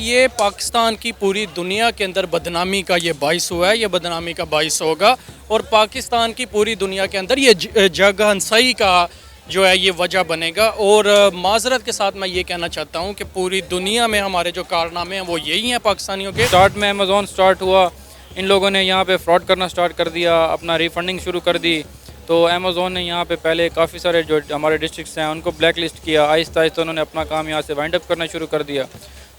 ये पाकिस्तान की पूरी दुनिया के अंदर बदनामी का ये बाइस हुआ है, ये बदनामी का बाइस होगा और पाकिस्तान की पूरी दुनिया के अंदर ये जगह हंसाई का जो है ये वजह बनेगा। और माजरत के साथ मैं ये कहना चाहता हूँ कि पूरी दुनिया में हमारे जो कारनामे हैं वो यही हैं पाकिस्तानियों के। स्टार्ट में अमेज़ॉन स्टार्ट हुआ, इन लोगों ने यहाँ पे फ्रॉड करना स्टार्ट कर दिया, अपना रिफंडिंग शुरू कर दी। तो अमेज़ॉन ने यहाँ पे पहले काफ़ी सारे जो हमारे डिस्ट्रिक्ट्स हैं उनको ब्लैक लिस्ट किया, आहिस्ता आहिस्ता उन्होंने अपना काम यहाँ से वाइंड अप करना शुरू कर दिया।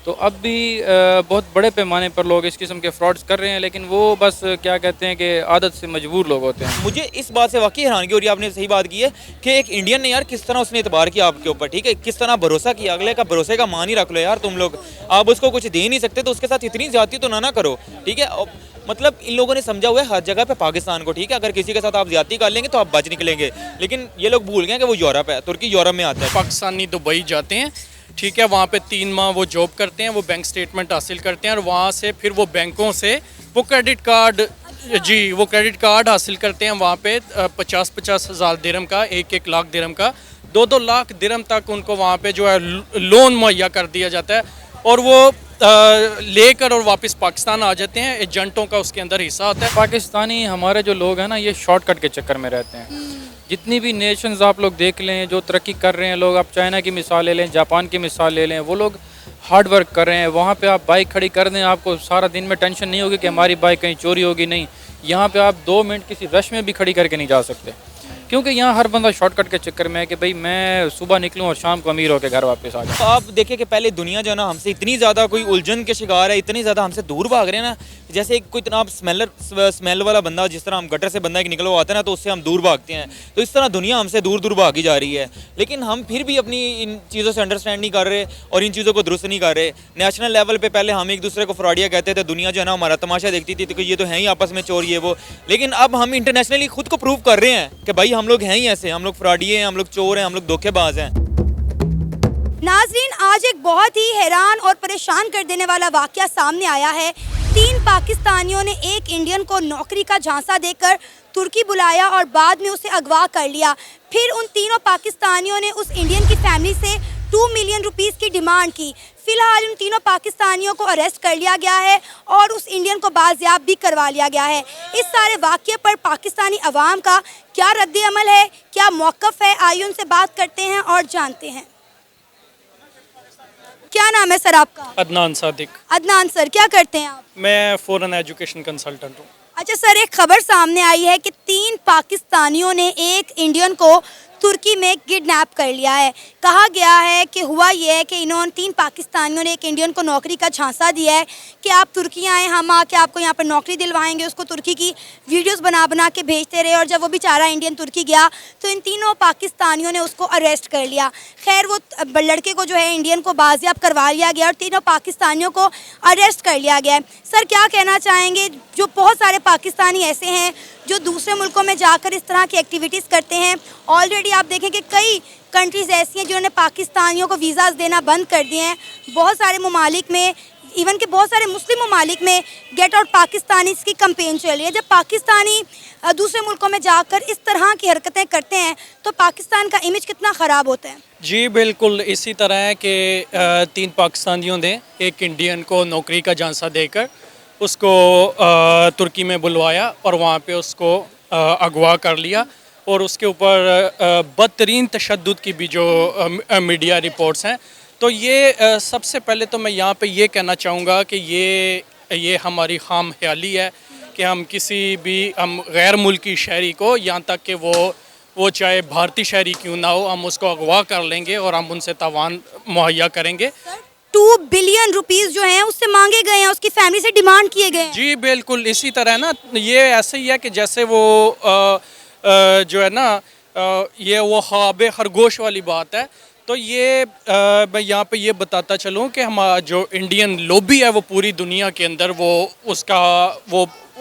तो अब भी बहुत बड़े पैमाने पर लोग इस किस्म के फ्रॉड्स कर रहे हैं, लेकिन वो बस क्या कहते हैं कि आदत से मजबूर लोग होते हैं। मुझे इस बात से वाकई हैरानगी हो रही है, आपने सही बात की है कि एक इंडियन ने यार किस तरह उसने एतबार किया आपके ऊपर, ठीक है, किस तरह भरोसा किया, अगले का भरोसे का मान ही रख लो यार तुम लोग। आप उसको कुछ दे नहीं सकते तो उसके साथ इतनी ज्यादती तो ना करो, ठीक है। मतलब इन लोगों ने समझा हुआ है हर जगह पे पाकिस्तान को, ठीक है, अगर किसी के साथ आप ज्यादती कर लेंगे तो आप बच निकलेंगे, लेकिन ये लोग भूल गए कि वो यूरोप है, तुर्की यूरोप में आता है। पाकिस्तानी दुबई जाते हैं, ठीक है, वहाँ पे 3 माह वो जॉब करते हैं, वो बैंक स्टेटमेंट हासिल करते हैं और वहाँ से फिर वो बैंकों से वो क्रेडिट कार्ड वो क्रेडिट कार्ड हासिल करते हैं। वहाँ पे 50-50 हज़ार दिरहम का, 1-1 लाख दिरहम का, 2-2 लाख दिरहम तक उनको वहाँ पे जो है लोन मुहैया कर दिया जाता है और वो लेकर और वापस पाकिस्तान आ जाते हैं। एजेंटों का उसके अंदर हिस्सा होता है। पाकिस्तानी हमारे जो लोग हैं ना, ये शॉर्टकट के चक्कर में रहते हैं। जितनी भी नेशंस आप लोग देख लें जो तरक्की कर रहे हैं लोग, आप चाइना की मिसाल ले लें, जापान की मिसाल ले लें, वो लोग हार्ड वर्क कर रहे हैं। वहाँ पे आप बाइक खड़ी कर दें, आपको सारा दिन में टेंशन नहीं होगी कि हमारी बाइक कहीं चोरी होगी, नहीं। यहाँ पे आप 2 मिनट किसी रश में भी खड़ी करके नहीं जा सकते, क्योंकि यहाँ हर बंदा शॉर्टकट के चक्कर में है कि भाई मैं सुबह निकलूँ और शाम को अमीर होकर घर वापस आ जाऊँ। तो आप देखिए कि पहले दुनिया जो है ना हमसे इतनी ज़्यादा कोई उलझन के शिकार है, इतनी ज़्यादा हमसे दूर भाग रहे हैं ना, जैसे कोई इतना स्मेल वाला बंदा, जिस तरह हम गटर से बंदा एक निकला हुआ आता है ना तो उससे हम दूर भागते हैं, तो इस तरह दुनिया हमसे दूर दूर भागी जा रही है। लेकिन हम फिर भी अपनी इन चीज़ों से अंडरस्टैंड नहीं कर रहे और इन चीज़ों को दुरुस्त नहीं कर रहे। नेशनल लेवल पे पहले हम एक दूसरे को फ्रॉडिया कहते थे, दुनिया जो है ना हमारा तमाशा देखती थी तो ये तो हैं ही आपस में चोर ये वो, लेकिन अब हम इंटरनेशनली खुद को प्रूव कर रहे हैं कि भाई हम लोग हैं ही ऐसे, हम लोग फ्रॉडिये हैं, हम लोग चोर हैं, हम लोग धोखेबाज हैं। नाजरीन, आज एक बहुत ही हैरान और परेशान कर देने वाला वाकया सामने आया है। 3 पाकिस्तानियों ने एक इंडियन को नौकरी का झांसा देकर तुर्की बुलाया और बाद में उसे अगवा कर लिया। फिर उन तीनों पाकिस्तानियों ने उस इंडियन की फैमिली से 2 मिलियन रुपीस की डिमांड की। फिलहाल उन तीनों पाकिस्तानियों को अरेस्ट कर लिया गया है और उस इंडियन को बाजियाब भी करवा लिया गया है। इस सारे वाक़ये पर पाकिस्तानी अवाम का क्या रद्द अमल है, क्या मौक़िफ़ है, आइए उनसे बात करते हैं और जानते हैं। क्या नाम है सर आपका? अदनान सादिक। अदनान सर, क्या करते हैं आप? मैं फॉरेन एजुकेशन कंसल्टेंट हूँ। अच्छा सर, एक खबर सामने आई है कि 3 पाकिस्तानियों ने एक इंडियन को तुर्की में किडनैप कर लिया है। कहा गया है कि हुआ ये है कि इन्होंने 3 पाकिस्तानियों ने एक इंडियन को नौकरी का झांसा दिया है कि आप तुर्की आएँ, हम आके आपको यहाँ पर नौकरी दिलवाएंगे। उसको तुर्की की वीडियोस बना के भेजते रहे और जब वो बेचारा इंडियन तुर्की गया तो इन तीनों पाकिस्तानियों ने उसको अरेस्ट कर लिया। खैर वो लड़के को जो है इंडियन को बाजियाब करवा लिया गया और तीनों पाकिस्तानियों को अरेस्ट कर लिया गया है। सर क्या कहना चाहेंगे, जो बहुत सारे पाकिस्तानी ऐसे हैं जो दूसरे मुल्कों में जाकर इस तरह की एक्टिविटीज़ करते हैं। ऑलरेडी आप देखें कि कई कंट्रीज़ ऐसी हैं जिन्होंने पाकिस्तानियों को वीज़ाज़ देना बंद कर दिए हैं। बहुत सारे ममालिक में, इवन के बहुत सारे मुस्लिम ममालिक में गेट आउट पाकिस्तानी की कैंपेन चल रही है। जब पाकिस्तानी दूसरे मुल्कों में जाकर इस तरह की हरकतें करते हैं तो पाकिस्तान का इमेज कितना ख़राब होता है। जी बिल्कुल इसी तरह है कि 3 पाकिस्तानियों ने एक इंडियन को नौकरी का झांसा देकर उसको तुर्की में बुलवाया और वहाँ पे उसको अगवा कर लिया और उसके ऊपर बदतरीन तशद्दुद की भी जो मीडिया रिपोर्ट्स हैं। तो ये सबसे पहले तो मैं यहाँ पे ये कहना चाहूँगा कि ये हमारी खाम ख्याली है कि हम किसी भी गैर मुल्की शहरी को, यहाँ तक कि वो चाहे भारतीय शहरी क्यों ना हो, हम उसको अगवा कर लेंगे और हम उनसे तावान मुहैया करेंगे। 2 बिलियन रुपीस जो हैं उससे मांगे गए हैं, उसकी फैमिली से डिमांड किए गए हैं। जी बिल्कुल इसी तरह ना, ये ऐसे ही है कि जैसे वो जो है ना ये वो ख्वाब खरगोश वाली बात है। तो ये मैं यहाँ पे ये बताता चलूँ कि हमारा जो इंडियन लॉबी है वो पूरी दुनिया के अंदर वो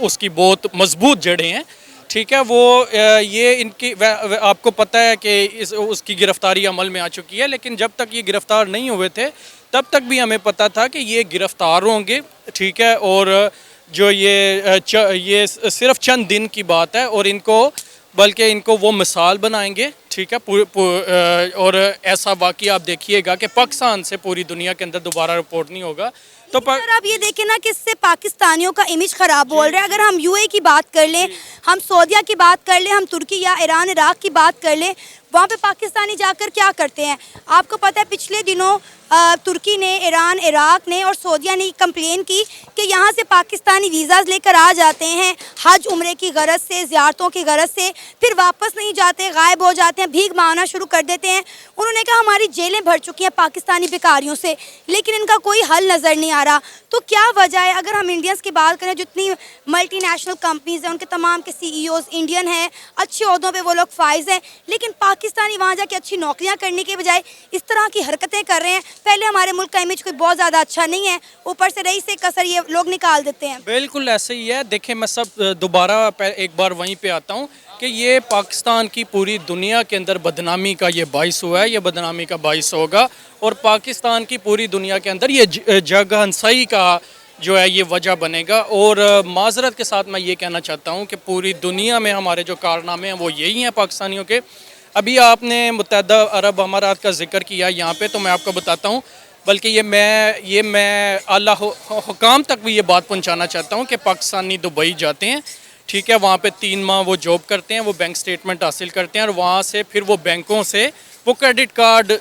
उसकी बहुत मजबूत जड़ें हैं, ठीक है। वो ये इनकी आपको पता है कि उसकी गिरफ्तारी अमल में आ चुकी है, लेकिन जब तक ये गिरफ्तार नहीं हुए थे तब तक भी हमें पता था कि ये गिरफ्तार होंगे, ठीक है। और जो ये सिर्फ चंद दिन की बात है और बल्कि इनको वो मिसाल बनाएंगे, ठीक है। और ऐसा वाकई आप देखिएगा कि पाकिस्तान से पूरी दुनिया के अंदर दोबारा रिपोर्ट नहीं होगा। तो सर आप ये देखें ना कि इससे पाकिस्तानियों का इमेज खराब बोल रहे हैं। अगर हम यूएई की बात कर लें, हम सऊदीया की बात कर लें, हम तुर्की या ईरान इराक की बात कर लें, वहाँ पे पाकिस्तानी जाकर क्या करते हैं? आपको पता है पिछले दिनों तुर्की ने, ईरान, इराक ने और सऊदीया ने कंप्लेन की कि यहाँ से पाकिस्तानी वीज़ाज लेकर आ जाते हैं हज उम्रे की गरज से, ज़ियारतों की गरज से, फिर वापस नहीं जाते, गायब हो जाते हैं, भीख मांगना शुरू कर देते हैं। उन्होंने कहा हमारी जेलें भर चुकी हैं पाकिस्तानी भिखारियों से, लेकिन इनका कोई हल नज़र नहीं आ रहा। तो क्या वजह है? अगर हम इंडियंस की बात करें, जितनी मल्टीनेशनल कंपनीज हैं उनके तमाम के सीईओज इंडियन हैं, अच्छे ओहदों पे वो लोग फाइज हैं, लेकिन पाकिस्तानी वहाँ जाके अच्छी नौकरियाँ करने के बजाय इस तरह की हरकतें कर रहे हैं। पहले हमारे मुल्क का इमेज कोई बहुत ज़्यादा अच्छा नहीं है, ऊपर से रईस से कसर ये लोग निकाल देते हैं। बिल्कुल ऐसे ही है। देखिए मैं दोबारा एक बार वहीं पे आता हूँ कि ये पाकिस्तान की पूरी दुनिया के अंदर बदनामी का ये बाइस हुआ है, ये बदनामी का बाइस होगा, और पाकिस्तान की पूरी दुनिया के अंदर ये जगह हंसाई का जो है ये वजह बनेगा। और माजरत के साथ मैं ये कहना चाहता हूँ कि पूरी दुनिया में हमारे जो कारनामे हैं वो यही हैं पाकिस्तानियों के। अभी आपने मुत्तहदा अरब अमारात का जिक्र किया यहाँ पे, तो मैं आपको बताता हूँ, बल्कि ये मैं आला हुकाम तक भी ये बात पहुँचाना चाहता हूँ कि पाकिस्तानी दुबई जाते हैं, ठीक है, वहाँ पे 3 माह वो जॉब करते हैं, वो बैंक स्टेटमेंट हासिल करते हैं, और वहाँ से फिर वो बैंकों से वो क्रेडिट कार्ड,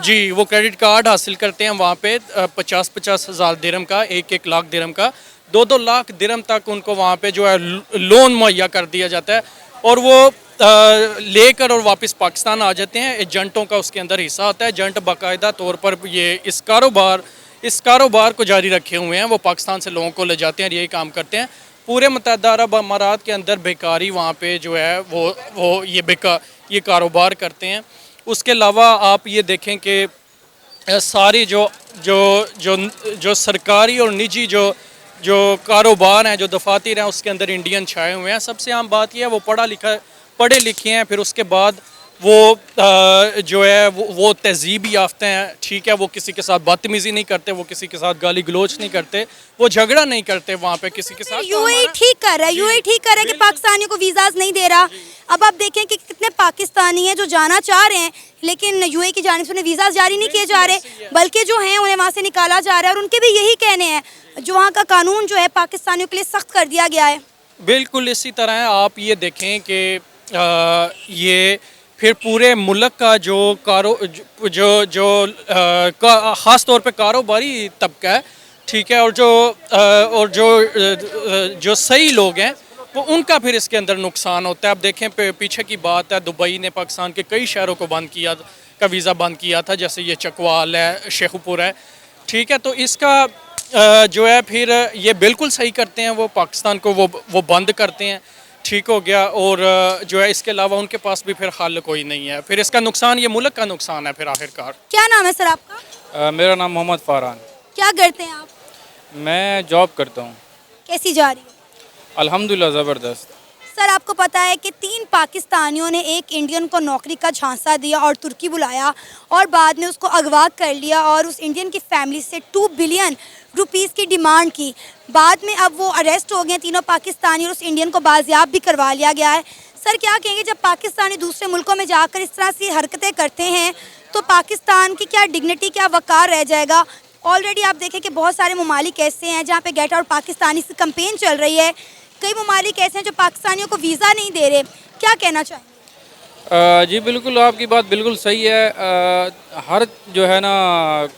जी वो क्रेडिट कार्ड हासिल करते हैं। वहाँ पे 50-50 हज़ार दिरहम का, 1-1 लाख दिरहम का, 2-2 लाख दिरहम तक उनको वहाँ पे जो है लोन मुहैया कर दिया जाता है, और वो लेकर और वापस पाकिस्तान आ जाते हैं। एजेंटों का उसके अंदर हिस्सा होता है। एजेंट बाकायदा तौर पर ये इस कारोबार को जारी रखे हुए हैं, वो पाकिस्तान से लोगों को ले जाते हैं और यही काम करते हैं। पूरे मुत्तहदा अरब अमारात के अंदर बेकारी वहाँ पे जो है वो ये कारोबार करते हैं। उसके अलावा आप ये देखें कि सारी जो सरकारी और निजी जो कारोबार हैं, जो दफातर हैं, उसके अंदर इंडियन छाए हुए हैं। सबसे आम बात यह है वो पढ़े लिखे हैं, फिर उसके बाद वो जो है वो तहजीब याफ्ता हैं, ठीक है, वो किसी के साथ बदतमीज़ी नहीं करते, वो किसी के साथ गाली गलोच नहीं करते, वो झगड़ा नहीं करते वहाँ पे किसी के साथ। यूएई ठीक कर रहा है, यूएई ठीक कर रहा है कि पाकिस्तानियों को वीज़ाज नहीं दे रहा। अब आप देखें कि कितने पाकिस्तानी हैं जो जाना चाह रहे हैं, लेकिन यूएई की जानिब से उन्हें वीज़ाज जारी नहीं किए जा रहे, बल्कि जो हैं उन्हें वहाँ से निकाला जा रहा है। और उनके भी यही कहने हैं, जो वहाँ का कानून जो है पाकिस्तानियों के लिए सख्त कर दिया गया है। बिल्कुल इसी तरह है। आप ये देखें कि ये फिर पूरे मुल्क का ख़ास तौर पे कारोबारी तबका है, ठीक है, और जो सही लोग हैं वो उनका फिर इसके अंदर नुकसान होता है। अब देखें पीछे की बात है, दुबई ने पाकिस्तान के कई शहरों को वीज़ा बंद किया था, जैसे ये चकवाल है, शेखुपुर है, ठीक है। तो इसका जो है फिर ये बिल्कुल सही करते हैं, वो पाकिस्तान को वो बंद करते हैं, ठीक हो गया। और जो है इसके अलावा उनके पास भी फिर हल कोई नहीं है, फिर इसका नुकसान ये मुल्क का नुकसान है फिर आखिरकार। क्या नाम है सर आपका? मेरा नाम मोहम्मद फ़रहान। क्या करते हैं आप? मैं जॉब करता हूँ। कैसी जा रही है? अल्हम्दुलिल्लाह ज़बरदस्त। सर आपको पता है कि 3 पाकिस्तानियों ने एक इंडियन को नौकरी का झांसा दिया और तुर्की बुलाया और बाद में उसको अगवा कर लिया और उस इंडियन की फैमिली से 2 बिलियन रुपीस की डिमांड की। बाद में अब वो अरेस्ट हो गए तीनों पाकिस्तानी और उस इंडियन को बाजियाब भी करवा लिया गया है। सर क्या कहेंगे, जब पाकिस्तानी दूसरे मुल्कों में जाकर इस तरह की हरकतें करते हैं तो पाकिस्तान की क्या डिग्निटी, क्या वक़ार रह जाएगा? ऑलरेडी आप देखें कि बहुत सारे ममालिक ऐसे हैं जहाँ पे गेट आउट पाकिस्तानी की कैंपेन चल रही है, कई ममालिक ऐसे हैं जो पाकिस्तानियों को वीज़ा नहीं दे रहे, क्या कहना चाहेंगे? जी बिल्कुल, आपकी बात बिल्कुल सही है। हर जो है ना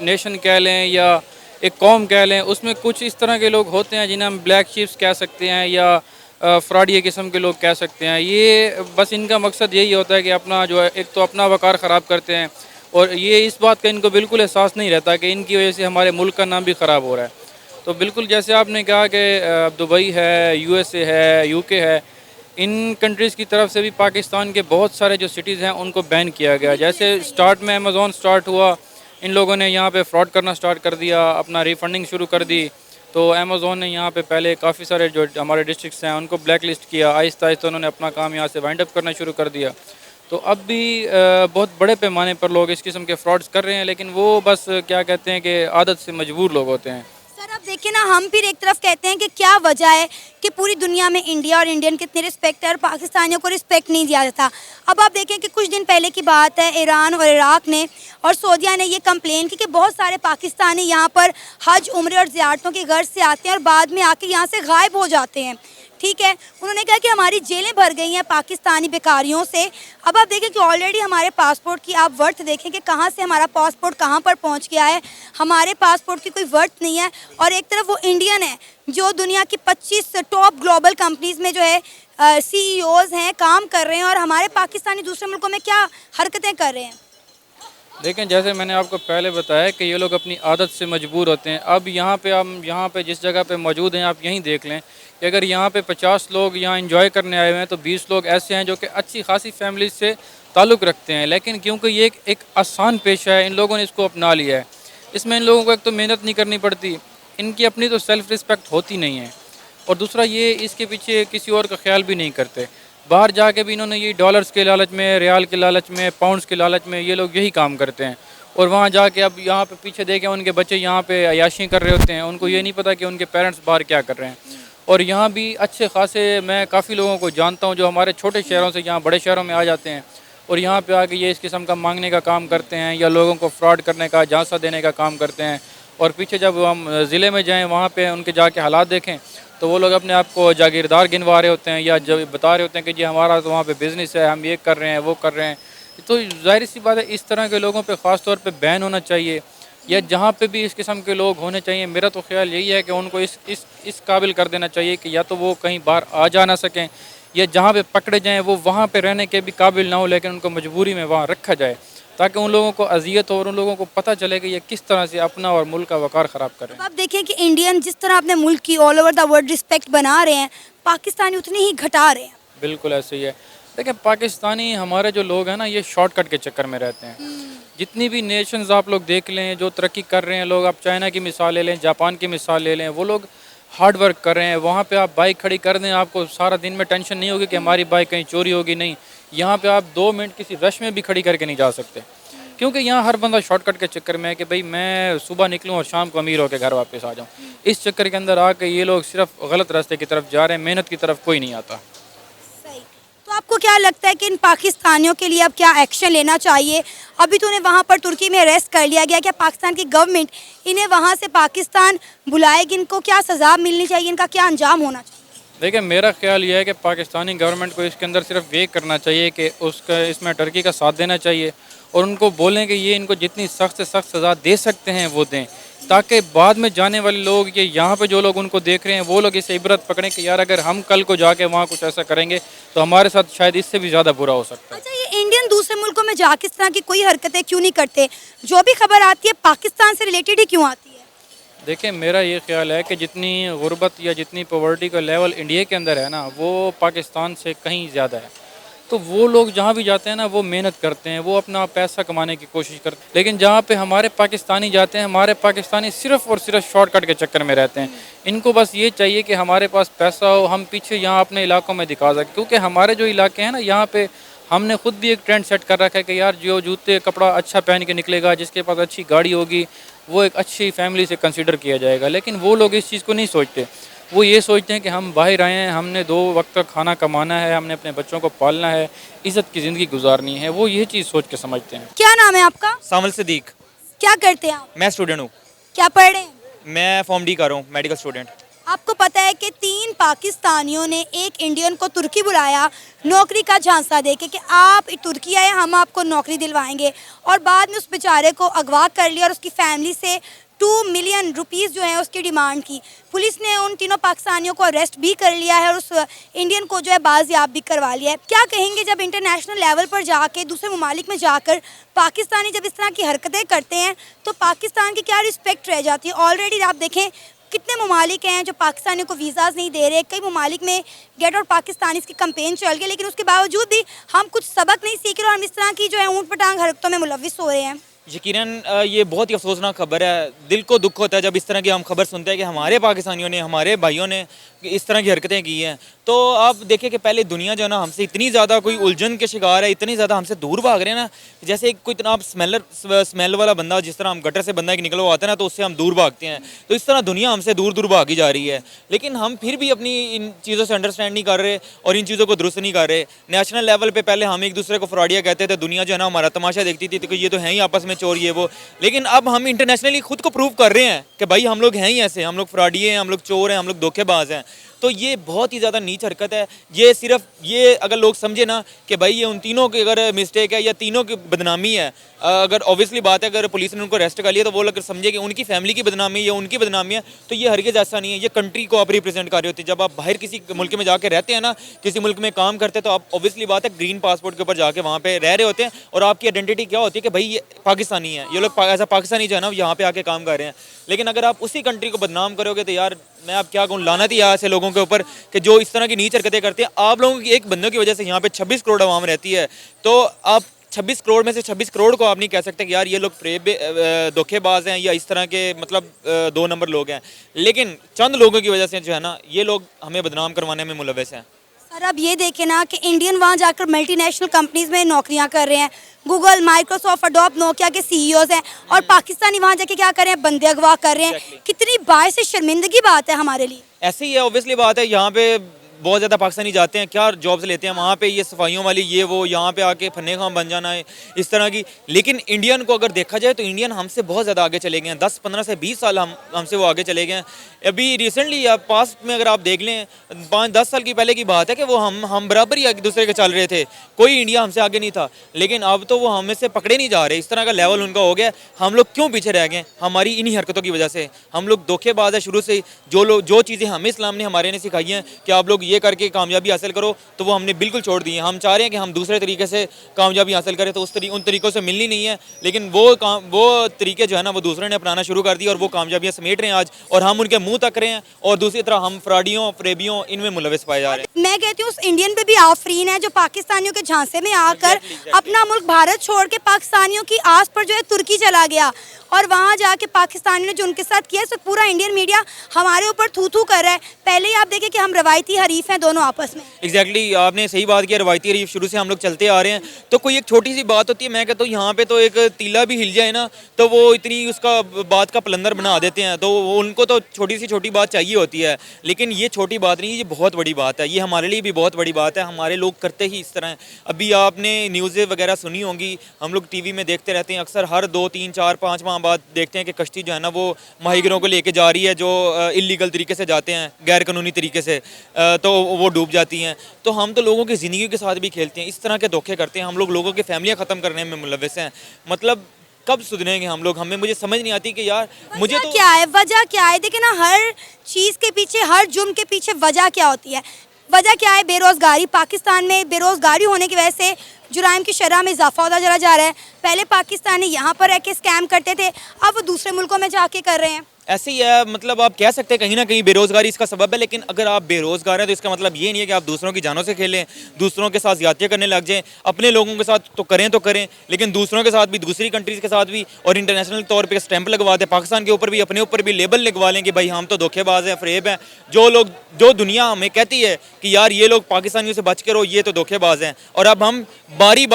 नेशन कह लें या एक कौम कह लें, उसमें कुछ इस तरह के लोग होते हैं जिन्हें हम ब्लैक शीप्स कह सकते हैं या फ्रॉडिया किस्म के लोग कह सकते हैं। ये बस इनका मकसद यही होता है कि अपना जो है एक तो अपना वक़ार ख़राब करते हैं, और ये इस बात का इनको बिल्कुल एहसास नहीं रहता कि इनकी वजह से हमारे मुल्क का नाम भी ख़राब हो रहा है। तो बिल्कुल जैसे आपने कहा कि दुबई है, यूएसए है, यूके है, इन कंट्रीज़ की तरफ से भी पाकिस्तान के बहुत सारे जो सिटीज़ हैं उनको बैन किया गया। जैसे स्टार्ट में अमेज़ॉन स्टार्ट हुआ, इन लोगों ने यहाँ पे फ्रॉड करना स्टार्ट कर दिया, अपना रिफंडिंग शुरू कर दी। तो अमेज़ॉन ने यहाँ पे पहले काफ़ी सारे जो हमारे डिस्ट्रिक्ट्स हैं उनको ब्लैक लिस्ट किया, आहिस्ता आहिस्ता उन्होंने अपना काम यहाँ से वाइंड अप करना शुरू कर दिया। तो अब भी बहुत बड़े पैमाने पर लोग इस किस्म के फ्रॉड्स कर रहे हैं, लेकिन वो बस क्या कहते हैं कि आदत से मजबूर लोग होते हैं। सर अब देखिए ना, हम फिर एक तरफ कहते हैं कि क्या वजह है कि पूरी दुनिया में इंडिया और इंडियन कितने रिस्पेक्ट है और पाकिस्तानियों को रिस्पेक्ट नहीं दिया जाता। अब आप देखें कि कुछ दिन पहले की बात है, ईरान और इराक ने और सऊदीया ने ये कंप्लेन की कि बहुत सारे पाकिस्तानी यहाँ पर हज, उम्रे और ज़ियारतों की गर्ज से आते हैं और बाद में आके यहाँ से गायब हो जाते हैं। ठीक है, उन्होंने कहा कि हमारी जेलें भर गई हैं पाकिस्तानी बेकारियों से। अब आप देखें कि ऑलरेडी हमारे पासपोर्ट की आप वर्थ देखें कि कहाँ से हमारा पासपोर्ट कहाँ पर पहुँच गया है। हमारे पासपोर्ट की कोई वर्थ नहीं है और एक तरफ वो इंडियन है जो दुनिया की 25 टॉप ग्लोबल कंपनीज़ में जो है CEOs हैं, काम कर रहे हैं, और हमारे पाकिस्तानी दूसरे मुल्कों में क्या हरकतें कर रहे हैं। देखें, जैसे मैंने आपको पहले बताया कि ये लोग अपनी आदत से मजबूर होते हैं। अब हम यहाँ पे जिस जगह पे मौजूद हैं, आप यहीं देख लें कि अगर यहाँ पे 50 लोग यहाँ एंजॉय करने आए हुए हैं तो 20 लोग ऐसे हैं जो कि अच्छी खासी फैमिली से ताल्लुक़ रखते हैं, लेकिन क्योंकि ये एक आसान पेशा है, इन लोगों ने इसको अपना लिया है। इसमें इन लोगों को एक तो मेहनत नहीं करनी पड़ती, इनकी अपनी तो सेल्फ़ रिस्पेक्ट होती नहीं है, और दूसरा ये इसके पीछे किसी और का ख्याल भी नहीं करते। बाहर जाके भी इन्होंने ये डॉलर्स के लालच में, रियाल के लालच में, पाउंड्स के लालच में ये लोग यही काम करते हैं, और वहाँ जाके अब यहाँ पे पीछे देखें उनके बच्चे यहाँ पे अयाशी कर रहे होते हैं, उनको ये नहीं पता कि उनके पेरेंट्स बाहर क्या कर रहे हैं। और यहाँ भी अच्छे खासे मैं काफ़ी लोगों को जानता हूँ जो हमारे छोटे शहरों से यहाँ बड़े शहरों में आ जाते हैं और यहाँ पे आके ये इस किस्म का मांगने का काम करते हैं या लोगों को फ्रॉड करने का, झांसा देने का काम करते हैं। और पीछे जब हम ज़िले में जाएँ, वहाँ पे उनके जाके हालात देखें तो वो लोग अपने आप को जागीरदार गिनवा रहे होते हैं या जब बता रहे होते हैं कि जी हमारा तो वहाँ पे बिज़नेस है, हम ये कर रहे हैं, वो कर रहे हैं। तो ज़ाहिर सी बात है, इस तरह के लोगों पे ख़ास तौर पे बैन होना चाहिए, या जहाँ पे भी इस किस्म के लोग होने चाहिए। मेरा तो ख्याल यही है कि उनको इस काबिल कर देना चाहिए कि या तो वो कहीं बाहर आ जा ना सकें, या जहाँ पे पकड़े जाएँ वो वहाँ पे रहने के भी काबिल ना हो, लेकिन उनको मजबूरी में वहाँ रखा जाए ताकि उन लोगों को अजियत हो और उन लोगों को पता चले कि ये किस तरह से अपना और मुल्क का वक़ार ख़राब कर रहे हैं। आप देखें कि इंडियन जिस तरह अपने मुल्क की all over the world respect बना रहे हैं, पाकिस्तानी उतनी ही घटा रहे हैं। बिल्कुल ऐसे ही है। देखिए, पाकिस्तानी हमारे जो लोग हैं ना, ये शॉर्टकट के चक्कर में रहते हैं। जितनी भी नेशंस आप लोग देख लें जो तरक्की कर रहे हैं, लोग आप चाइना की मिसाल ले लें, जापान की मिसाल ले लें, वो लोग हार्ड वर्क कर रहे हैं। वहाँ पे आप बाइक खड़ी कर दें, आपको सारा दिन में टेंशन नहीं होगी कि हमारी बाइक कहीं चोरी होगी। नहीं, यहाँ पे आप 2 मिनट किसी रश में भी खड़ी करके नहीं जा सकते, क्योंकि यहाँ हर बंदा शॉर्टकट के चक्कर में है कि भाई मैं सुबह निकलूँ और शाम को अमीर होकर घर वापस आ जाऊँ। इस चक्कर के अंदर आके ये लोग सिर्फ गलत रास्ते की तरफ जा रहे हैं, मेहनत की तरफ कोई नहीं आता। सही। तो आपको क्या लगता है कि इन पाकिस्तानियों के लिए अब क्या एक्शन लेना चाहिए? अभी तो उन्हें वहाँ पर तुर्की में अरेस्ट कर लिया गया, क्या पाकिस्तान की गवर्नमेंट इन्हें वहाँ से पाकिस्तान बुलाएगी? इनको क्या सज़ा मिलनी चाहिए? इनका क्या अंजाम होना चाहिए? देखिए, मेरा ख्याल यह है कि पाकिस्तानी गवर्नमेंट को इसके अंदर सिर्फ ये करना चाहिए कि उसका इसमें टर्की का साथ देना चाहिए और उनको बोलें कि ये इनको जितनी सख्त से सख्त सज़ा दे सकते हैं वो दें, ताकि बाद में जाने वाले लोग, ये यहाँ पे जो लोग उनको देख रहे हैं, वो लोग इसे इबरत पकड़ें कि यार अगर हम कल को जाके वहाँ कुछ ऐसा करेंगे तो हमारे साथ शायद इससे भी ज़्यादा बुरा हो सकता है। अच्छा, ये इंडियन दूसरे मुल्कों में जाके इस तरह की कोई हरकतें क्यों नहीं करते? जो भी खबर आती है पाकिस्तान से रिलेटेड ही क्यों आती है? देखिए, मेरा ये ख्याल है कि जितनी गुर्बत या जितनी पॉवर्टी का लेवल इंडिया के अंदर है ना, वो पाकिस्तान से कहीं ज़्यादा है। तो वो लोग जहाँ भी जाते हैं ना, वो मेहनत करते हैं, वो अपना पैसा कमाने की कोशिश करते हैं। लेकिन जहाँ पे हमारे पाकिस्तानी जाते हैं, हमारे पाकिस्तानी सिर्फ़ और सिर्फ शॉर्टकट के चक्कर में रहते हैं। इनको बस ये चाहिए कि हमारे पास पैसा हो, हम पीछे यहाँ अपने इलाकों में दिखा सकें। क्योंकि हमारे जो इलाके हैं ना, यहाँ पे हमने खुद भी एक ट्रेंड सेट कर रखा है कि यार जो जूते कपड़ा अच्छा पहन के निकलेगा, जिसके पास अच्छी गाड़ी होगी, वो एक अच्छी फैमिली से कंसिडर किया जाएगा। लेकिन वो लोग इस चीज़ को नहीं सोचते। वो ये सोचते हैं कि हम बाहर आए हैं, हमने 2 वक्त का खाना कमाना है, हमने अपने बच्चों को पालना है, इज़्ज़त की ज़िंदगी गुजारनी है। वो ये चीज़ सोच के समझते हैं। क्या नाम है आपका? सामल सिद्दीक। क्या करते हैं आप? मैं स्टूडेंट हूँ। क्या पढ़ रहे हैं? मैं फॉर्म डी कर रहा हूँ, मेडिकल स्टूडेंट। आपको पता है कि 3 पाकिस्तानियों ने एक इंडियन को तुर्की बुलाया नौकरी का झांसा देके कि आप तुर्की आए, हम आपको नौकरी दिलवाएंगे, और बाद में उस बेचारे को अगवा कर लिया और उसकी फैमिली से 2 मिलियन रुपीस जो है उसकी डिमांड की। पुलिस ने उन तीनों पाकिस्तानियों को अरेस्ट भी कर लिया है और उस इंडियन को जो है बाजियाब भी करवा लिया है। क्या कहेंगे, जब इंटरनेशनल लेवल पर जाके दूसरे ममालिक में जाकर पाकिस्तानी जब इस तरह की हरकतें करते हैं तो पाकिस्तान की क्या रिस्पेक्ट रह जाती है? ऑलरेडी आप देखें कितने ममालिक हैं जो पाकिस्तानियों को वीज़ाज़ नहीं दे रहे, कई ममालिक में गेट आउट पाकिस्तानी की कंपेन चल गई, लेकिन उसके बावजूद भी हम कुछ सबक नहीं सीख रहे और हम इस तरह की जो है ऊँट पटांग हरकतों में मुलविस हो रहे हैं। यकीनन ये बहुत ही अफसोसनाक खबर है। दिल को दुख होता है जब इस तरह की हम खबर सुनते हैं कि हमारे पाकिस्तानियों ने, हमारे भाइयों ने इस तरह की हरकतें की हैं। तो आप देखें कि पहले दुनिया जो है ना हमसे इतनी ज़्यादा कोई उलझन के शिकार है, इतनी ज़्यादा हमसे दूर भाग रहे हैं ना, जैसे कोई इतना स्मेल वाला बंदा, जिस तरह हम गटर से बंदा एक निकला हुआ आता है ना, तो उससे हम दूर भागते हैं। तो इस तरह दुनिया हमसे दूर दूर भागी जा रही है, लेकिन हम फिर भी अपनी इन चीज़ों से अंडरस्टैंड नहीं कर रहे और इन चीज़ों को दुरुस्त नहीं कर रहे। नेशनल लेवल पर पहले हम एक दूसरे को फ्रॉडिया कहते थे, दुनिया जो है ना हमारा तमाशा देखती थी कि ये तो हैं ही आपस में चोर, ये वो। लेकिन अब हम इंटरनेशनली खुद को प्रूव कर रहे हैं कि भाई हम लोग हैं ही ऐसे, हम लोग फ्रॉडिये हैं, हम लोग चोर हैं, हम लोग धोखेबाज हैं। तो ये बहुत ही ज़्यादा नीच हरकत है। ये सिर्फ ये अगर लोग समझे ना कि भाई ये उन तीनों की अगर मिस्टेक है या तीनों की बदनामी है, अगर ऑब्वियसली बात है अगर पुलिस ने उनको अरेस्ट कर लिया तो वो अगर समझे कि उनकी फैमिली की बदनामी या उनकी बदनामी है, तो ये हरगिज़ ऐसा नहीं है। ये कंट्री को आप रिप्रेजेंट कर रहे होते हैं। जब आप बाहर किसी मुल्क में जाके रहते हैं ना, किसी मुल्क में काम करते हैं, तो आप ऑब्वियसली बात है ग्रीन पासपोर्ट के ऊपर जाके वहाँ पे रह रहे होते हैं और आपकी आइडेंटिटी क्या होती है कि भाई ये पाकिस्तानी है, ये लोग ऐसा पाकिस्तानी जो है ना यहाँ पे आके काम कर रहे हैं। लेकिन अगर आप उसी कंट्री को बदनाम करोगे तो यार मैं आप क्या कहूँ, लानत ही ऐसे लोगों के ऊपर कि जो इस तरह की नीच हरकतें करते हैं। आप लोगों की एक बंदों की वजह से यहाँ पे 26 करोड़ आवाम रहती है, तो आप 26 करोड़ में से 26 करोड़ को आप नहीं कह सकते कि यार ये लोग धोखेबाज हैं या इस तरह के मतलब 2 नंबर लोग हैं। लेकिन चंद लोगों की वजह से जो है ना ये लोग हमें बदनाम करवाने में मुलव्वस हैं। सर अब ये देखें ना कि इंडियन वहाँ जाकर मल्टीनेशनल कंपनीज में नौकरियाँ कर रहे हैं, गूगल, माइक्रोसॉफ्ट, अडोब, नोकिया के सीईओज हैं, और पाकिस्तानी वहाँ जाके क्या कर रहे हैं, बंदे अगवा कर रहे हैं। कितनी बाइस शर्मिंदगी बात है हमारे लिए। ऐसे ही है, ऑब्वियसली बात है। यहाँ पे बहुत ज़्यादा पाकिस्तानी जाते हैं, क्या जॉब्स लेते हैं वहाँ पे, ये सफाइयों वाली ये वो, यहाँ पे आके फन्ने खां बन जाना है इस तरह की। लेकिन इंडियन को अगर देखा जाए तो इंडियन हमसे बहुत ज़्यादा आगे चले गए हैं। 10, 15 से 20 साल हमसे वो आगे चले गए हैं। अभी रिसेंटली या पास्ट में अगर आप देख लें 5-10 साल की पहले की बात है कि वो हम बराबर ही एक दूसरे के चल रहे थे, कोई इंडिया हमसे आगे नहीं था। लेकिन अब तो वो हमें से पकड़े नहीं जा रहे, इस तरह का लेवल उनका हो गया। हम लोग क्यों पीछे रह गए? हमारी इन्हीं हरकतों की वजह से। हम लोग धोखेबाज है शुरू से। जो चीज़ें हमें इस्लाम ने हमारे ने सिखाई हैं कि आप लोग ये करके कामयाबी हासिल करो, तो वो हमने बिल्कुल छोड़ दी है। हम चाह रहे हैं कि हम दूसरे तरीके से कामयाबी हासिल करें, तो उन तरीक़ों से मिलनी नहीं है। लेकिन वो तरीके जो है ना वो दूसरे ने अपनाना शुरू कर दिया और वो कामयाबियाँ समेट रहे हैं आज, और हम उनके मुंह तक रहे हैं। और दूसरी तरफ हम फ्रॉडियों, फरेबियों इनमें मुलविस पाए जा रहे हैं। मैं कहती हूँ उस इंडियन पे भी आफरीन है जो पाकिस्तानियों के झांसे में आकर अपना मुल्क भारत छोड़ के पाकिस्तानियों की आस पर जो है तुर्की चला गया, और वहाँ जाके पाकिस्तानियों ने जो उनके साथ किया, तो पूरा इंडियन मीडिया हमारे ऊपर थू थू कर रहा है। पहले ही आप देखें कि हम रवायती हरीफ हैं दोनों आपस में। एग्जैक्टली आपने सही बात की। रवायती हरीफ शुरू से हम लोग चलते आ रहे हैं। तो कोई एक छोटी सी बात होती है, मैं कहता हूँ यहाँ पे तो एक तीला भी हिल जाए ना, तो वो इतनी उसका बात का पलंदर बना देते हैं। तो उनको तो छोटी सी छोटी बात चाहिए होती है, लेकिन ये छोटी बात नहीं, ये बहुत बड़ी बात है। ये हमारे लिए भी बहुत बड़ी बात है। हमारे लोग करते ही इस तरह हैं। अभी आपने न्यूज़ें वगैरह सुनी होंगी, हम लोग टीवी में देखते रहते हैं अक्सर, हर 2, 3, 4, 5 माह बाद देखते हैं कि कश्ती जो है ना वो माहीगिरों को लेके जा रही है, जो इलीगल तरीके से जाते हैं, गैर कानूनी तरीके से, तो वो डूब जाती हैं। तो हम तो लोगों की ज़िंदगी के साथ भी खेलते हैं, इस तरह के धोखे करते हैं। हम लोगों की फैमिलियाँ ख़त्म करने में मुलव्वस हैं। मतलब कब सुधरेंगे हम लोग? मुझे समझ नहीं आती कि यार मुझे तो क्या है, वजह क्या है? देखिए ना, हर चीज़ के पीछे, हर जुर्म के पीछे वजह क्या होती है? वजह क्या है? बेरोज़गारी। पाकिस्तान में बेरोज़गारी होने की वजह से जुराइम की शरह में इजाफा होता चला जा रहा है। पहले पाकिस्तानी यहाँ पर रह के स्कैम करते थे, अब वो दूसरे मुल्कों में जाके कर रहे हैं। ऐसे ही है। मतलब आप कह सकते हैं कहीं ना कहीं बेरोज़गारी इसका सबब है, लेकिन अगर आप बेरोज़गार हैं तो इसका मतलब ये नहीं है कि आप दूसरों की जानों से खेलें, दूसरों के साथ ज़्यादतियाँ करने लग जाएं। अपने लोगों के साथ तो करें, लेकिन दूसरों के साथ भी, दूसरी कंट्रीज़ के साथ भी, और इंटरनेशनल तौर पे स्टैंप लगवा दें, पाकिस्तान के ऊपर भी, अपने ऊपर भी लेबल लगवा लें कि भाई हम तो धोखेबाज हैं, फरेब हैं। जो दुनिया हमें कहती है कि यार ये लोग पाकिस्तानियों से बच के रहो, ये तो धोखेबाज हैं, और अब हम बारी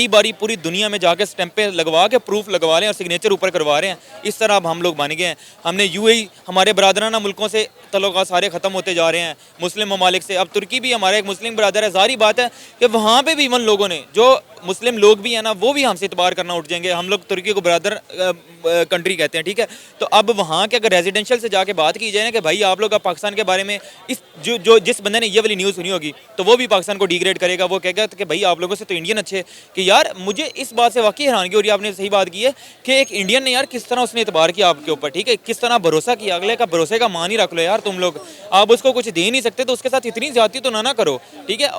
बारी पूरी दुनिया में जाके स्टैंपें लगवा के प्रूफ लगवा लें और सिग्नेचर ऊपर करवा रहे हैं। इस तरह अब हम लोग बन गए हैं। हमने यूएई, हमारे बरादराना मुल्कों से तल्लुकात सारे ख़त्म होते जा रहे हैं, मुस्लिम ममालिक से। अब तुर्की भी हमारा एक मुस्लिम बरादर है। ज़ाहिर बात है कि वहाँ पे भी इवन लोगों ने, जो मुस्लिम लोग भी हैं ना, वो भी हमसे इतबार करना उठ जाएंगे। हम लोग तुर्की को बरादर कंट्री कहते हैं, ठीक है। तो अब वहाँ के अगर रेजिडेंशियल से जाके बात की जाए ना कि भाई आप लोग अब पाकिस्तान के बारे में, जिस बंदे ने ये वाली न्यूज़ सुनी होगी, तो वो भी पाकिस्तान को डिग्रेड करेगा। वो कहेगा कि भाई आप लोगों से तो इंडियन अच्छे। कि यार मुझे इस बात से वाकई हैरानगी हो रही है। आपने सही बात की है कि एक इंडियन ने यार किस तरह उसने इतबार किया आपके ऊपर, ठीक है, किस तरह भरोसा किया। अगले का भरोसे का मान ही रख लो यार तुम लोग। आप उसको कुछ दे नहीं सकते तो उसके साथ इतनी ज़्यादती तो ना करो, ठीक है।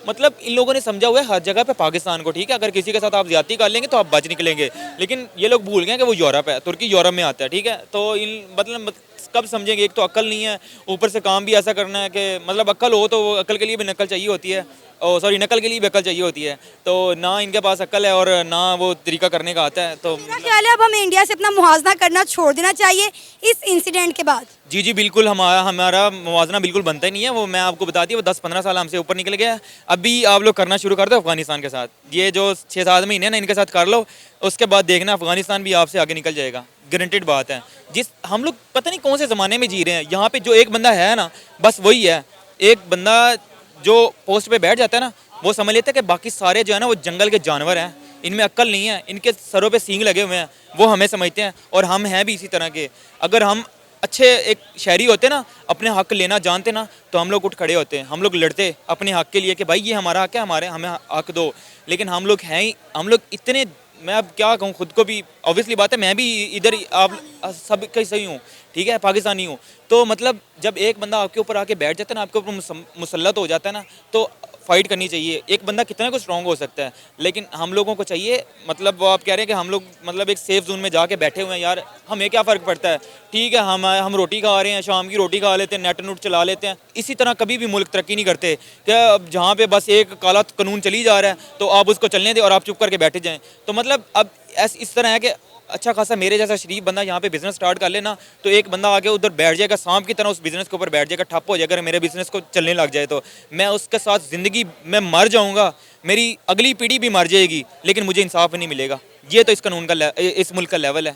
मतलब इन लोगों ने समझा हुआ है हर जगह पे पाकिस्तान को, ठीक है, अगर किसी के साथ आप ज्यादती कर लेंगे तो आप बच निकलेंगे, लेकिन ये लोग भूल गए कि वो यूरोप है, तुर्की यूरोप में आता है, ठीक है। तो इन मतलब कब समझेंगे, एक तो अक्ल नहीं है, ऊपर से काम भी ऐसा करना है कि मतलब अक्ल हो तो अक्ल के लिए भी नकल चाहिए होती है, और सॉरी नकल के लिए भी अक्ल चाहिए होती है, तो ना इनके पास अक्ल है और ना वो तरीका करने का आता है। तो मेरा ख्याल है अब हमें इंडिया से अपना मुहाजना करना छोड़ देना चाहिए इस इंसिडेंट के बाद। जी जी बिल्कुल, हमारा मुवाजना बिल्कुल बनता ही नहीं है, वो मैं आपको बताती हूँ, वो 10-15 साल हमसे ऊपर निकल गया। अभी आप लोग करना शुरू कर दो अफगानिस्तान के साथ, ये जो 6-7 महीने ना इनके साथ कर लो, उसके बाद देखना अफगानिस्तान भी आपसे आगे निकल जाएगा, गारंटेड बात है। जिस हम लोग पता नहीं कौन से ज़माने में जी रहे हैं, यहाँ पे जो एक बंदा है ना बस वही है, एक बंदा जो पोस्ट पे बैठ जाता है ना वो समझ लेता है कि बाकी सारे जो है ना वो जंगल के जानवर हैं, इनमें अक्ल नहीं है, इनके सरों पे सींग लगे हुए हैं, वो हमें समझते हैं और हम हैं भी इसी तरह के। अगर हम अच्छे एक शहरी होते ना, अपने हक लेना जानते ना, तो हम लोग उठ खड़े होते हैं, हम लोग लड़ते अपने हक के लिए कि भाई ये हमारा हक है, हमें हक दो। लेकिन हम लोग हैं ही, हम लोग इतने, मैं अब क्या कहूँ, खुद को भी ऑब्वियसली बात है, मैं भी इधर आप सब का सही हूँ, ठीक है, पाकिस्तानी हूँ, तो मतलब जब एक बंदा आपके ऊपर आके बैठ जाता है ना, आपके ऊपर मुसल्लत हो जाता है ना, तो फाइट करनी चाहिए। एक बंदा कितना को स्ट्रांग हो सकता है, लेकिन हम लोगों को चाहिए, मतलब वो आप कह रहे हैं कि हम लोग मतलब एक सेफ जोन में जाके बैठे हुए हैं, यार हमें क्या फ़र्क पड़ता है, ठीक है, हम रोटी खा रहे हैं, शाम की रोटी खा लेते हैं, नेट नूट चला लेते हैं, इसी तरह कभी भी मुल्क तरक्की नहीं करते। क्या अब जहाँ पे बस एक काला कानून चली जा रहा है तो आप उसको चलने दें और आप चुप करके बैठे जाएँ, तो मतलब अब इस तरह है कि अच्छा खासा मेरे जैसा शरीफ बंदा यहाँ पे बिजनेस स्टार्ट कर लेना, तो एक बंदा आके उधर बैठ जाएगा, सांप की तरह उस बिजनेस के ऊपर बैठ जाएगा, ठप हो जाएगा, अगर मेरे बिजनेस को चलने लग जाए तो मैं उसके साथ ज़िंदगी में मर जाऊँगा, मेरी अगली पीढ़ी भी मर जाएगी, लेकिन मुझे इंसाफ नहीं मिलेगा। ये तो इस कानून का इस मुल्क का लेवल है।